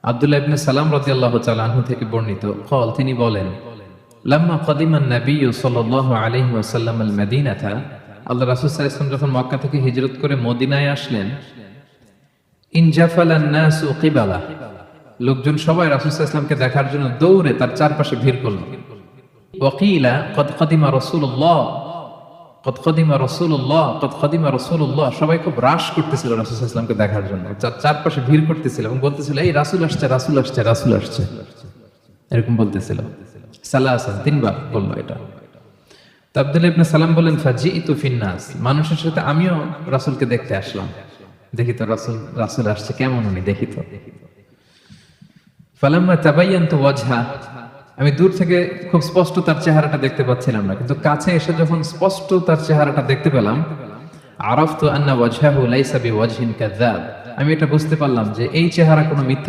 আব্দুল্লাহ ইবনে সালাম রাদিয়াল্লাহু তাআলা আনহু থেকে বর্ণিত قال তিনি বলেন লাম্মা قدم النبي صلى الله عليه وسلم المدينة আল্লাহ রাসূল সাল্লাল্লাহু আলাইহি ওয়াসাল্লাম যখন মক্কা থেকে হিজরত করে মদিনায় আসলেন ইনজাফালান নাসু কিবালা লোকজন সবাই রাসূল সাল্লাল্লাহু আলাইহি ওয়াসাল্লামকে দেখার জন্য দৌড়ে তার চারপাশে ভিড় করল ওয়াকিলা قد قدم رسول الله قد قدم رسول الله قد قدم رسول الله সবাই খুব রাশ করতেছিল রাসূল সাল্লাল্লাহু আলাইহি ওয়াসাল্লামকে দেখার জন্য চারপাশে ভিড় করতেছিল এবং বলতেছিল এই রাসূল আসছে রাসূল আসছে রাসূল আসছে এরকম বলতেছিল সালাসান তিনবার বলল এটা। তো আব্দুল্লাহ ইবনে সালাম বলেন ফাজিইতু ফিন নাস মানুষের সাথে আমিও রাসূলকে দেখতে আসলাম দেখি তো রাসূল আসছে কেমন উনি দেখি তো। ফালাম্মা তাবায়ানতু ওয়াজহা আমি দূর থেকে খুব স্পষ্ট তার চেহারাটা দেখতে পাচ্ছিলাম না, কিন্তু কাছে এসে যখন স্পষ্ট তার চেহারাটা দেখতে পেলাম আরাফতু আন্না ওয়াজহাহু লাইসা বিওয়াজহিন কাযাব আমি এটা বুঝতে পারলাম যে এই চেহারা কোনো মিথ্যা